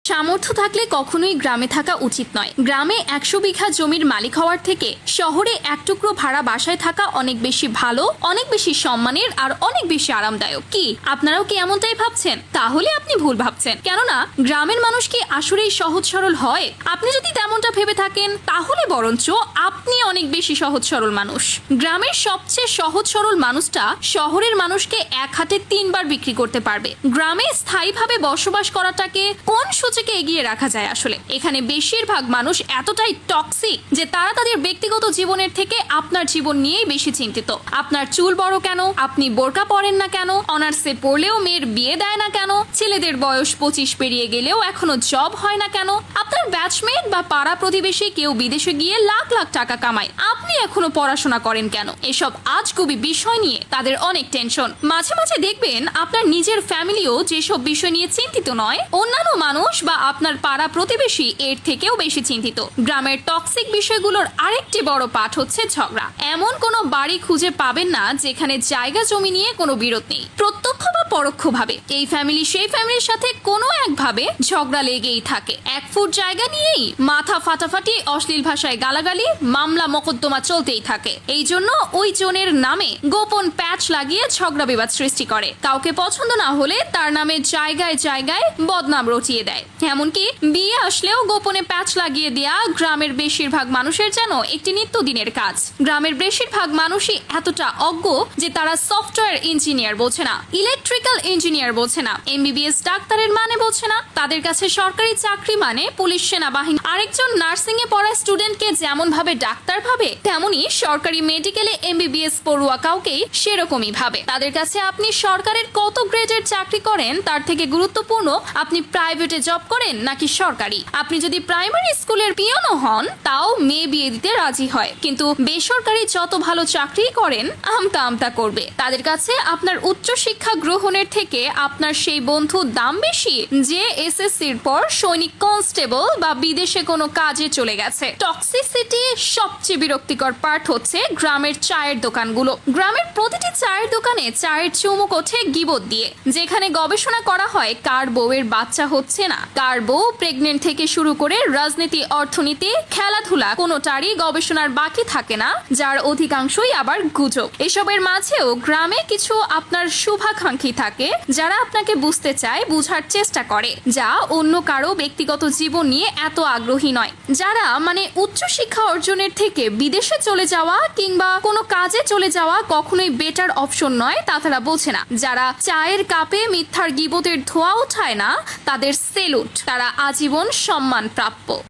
সামর্থ্য থাকলে কখনোই গ্রামে থাকা উচিত নয়। গ্রামে 100 বিঘা জমির মালিক হওয়ার থেকে শহরে এক টুকরো ভাড়া বাসায় থাকা অনেক বেশি ভালো, অনেক বেশি সম্মানের আর অনেক বেশি আরামদায়ক। কি আপনারাও কি এমনটাই ভাবছেন? তাহলে আপনি ভুল ভাবছেন, কেননা গ্রামের মানুষ কি আসলেই সহজ সরল হয়? আপনি যদি তেমনটা ভেবে থাকেন তাহলে বরঞ্চ আপনি অনেক বেশি সহজ সরল মানুষ। গ্রামের সবচেয়ে সহজ সরল মানুষটা শহরের মানুষকে এক হাতে 3 বার বিক্রি করতে পারবে। গ্রামে স্থায়ীভাবে বসবাস করাটাকে কোন সূচকে এগিয়ে রাখা যায়? আসলে এখানে বেশিরভাগ মানুষ এতটাই টক্সিক যে তারা তাদের ব্যক্তিগত জীবনের থেকে আপনার জীবন নিয়েই বেশি চিন্তিত। আপনার চুল বড় কেন, আপনি বোরকা পরেন না কেন, অনার্সে পড়লেও মেয়ের বিয়ে দেয় না কেন, ছেলেদের বয়স 25 পেরিয়ে গেলেও এখনো জব হয় না কেন, আপনার ব্যাচমেট বা পাড়া প্রতিবেশী কেউ বিদেশে গিয়ে লাখ লাখ টাকা কামায়, আপনি এখনো পড়াশোনা করেন কেন? এসব আজগুবি বিষয় নিয়ে তাদের অনেক টেনশন। মাঝে মাঝে দেখবেন আপনার নিজের ফ্যামিলিও যেসব বিষয় নিয়ে চিন্তিত নয়, অন্যান্য মানুষ বা আপনার পাড়া প্রতিবেশী এর থেকেও বেশি চিন্তিত। গ্রামের টক্সিক বিষয়গুলোর আরেকটি বড় পাঠ হচ্ছে ঝগড়া। এমন কোনো বাড়ি খুঁজে পাবেন না যেখানে জায়গা জমি নিয়ে কোনো বিরোধ নেই। প্রত্যক্ষ বা পরোক্ষভাবে এই ফ্যামিলি সেই ফ্যামিলির সাথে কোনো একভাবে ঝগড়া লেগেই থাকে। 1 ফুট জায়গা নিয়েই মাথা ফাটাফাটি, অশ্লীল ভাষায় গালাগালি, মামলা মোকদ্দমা চলতেই থাকে। এই জন্য ওই জনের নামে গোপন প্যাচ লাগিয়ে ঝগড়া বিবাদ সৃষ্টি করে। কাউকে পছন্দ না হলে তার নামে জায়গায় জায়গায় বদনাম রটিয়ে দেয়। এমনকি বিয়ে আসলেও গোপনে প্যাচ লাগিয়ে দেয়া গ্রামের বেশিরভাগ মানুষের যেন একটি নিত্যদিনের কাজ। গ্রামের বেশিরভাগ মানুষই এতটা অজ্ঞ যে তারা সফটওয়্যার ইঞ্জিনিয়ার বোঝে না, ইলেকট্রিক্যাল ইঞ্জিনিয়ার বোঝে না, MBBS ডাক্তারের মানে বোঝে না। তাদের কাছে সরকারি চাকরি মানে পুলিশ, সেনাবাহিনী। আরেকজন নার্সিং এ পড়া স্টুডেন্টকে যেমন ভাবে ডাক্তার ভাবে, তেমনি সরকারি মেডিকেলে MBBS পড়ুয়া কাউকেই সেরকমই ভাবে। তাদের কাছে আপনি সরকারের কত গ্রেডের চাকরি করেন তার থেকে গুরুত্বপূর্ণ আপনি প্রাইভেটে জব করেন নাকি সরকারি। আপনি যদি প্রাইমারি স্কুলের পিয়নও হন তাও মেয়ে বিয়ে দিতে রাজি হয়, কিন্তু বেসরকারি যত ভালো চাকরি করেন আমতা আমতা করবে। তাদের কাছে আপনার উচ্চ শিক্ষা গ্রহণের থেকে আপনার সেই বন্ধু দাম বেশি যে SSCর পর সৈনিক কনস্টেবল বা বিদেশে কোনো কাজে চলে গেছে। টক্সিসিটি সবচেয়ে বিরক্তিকর পার্ট হচ্ছে গ্রামের চায়ের দোকানগুলো। গ্রামের প্রতিটি চায়ের দোকানে চায়ের চুমুক ওঠে গিবত দিয়ে, যেখানে গবেষণা করা হয় কার বউয়ের বাচ্চা হচ্ছে না, কার বউ প্রেগনেন্ট থেকে শুরু করে রাজনীতি, অর্থনীতি, খেলাধুলা কোনোটারই গবেষণার বাকি থাকে না, যার অধিকাংশই আবার গুজব। এসবের মাঝেও গ্রামে কিছু আপনার শুভাকাঙ্ক্ষী থাকে যারা আপনাকে বুঝতে চায়, বুঝার চেষ্টা করে, যা অন্য কারো ব্যক্তিগত জীবন নিয়ে এত আগ্রহী নয়। যারা মানে উচ্চ শিক্ষা অর্জনের থেকে বিদেশে চলে যাওয়া কিংবা কোনো কাজে চলে যাওয়া কখনোই বেটার অপশন নয়, তা তারা বোঝে না। যারা চায়ের কাপে মিথ্যার গিবতের ধোঁয়া ওঠায় না, তাদের সেলুট, তারা আজীবন সম্মান প্রাপ্য।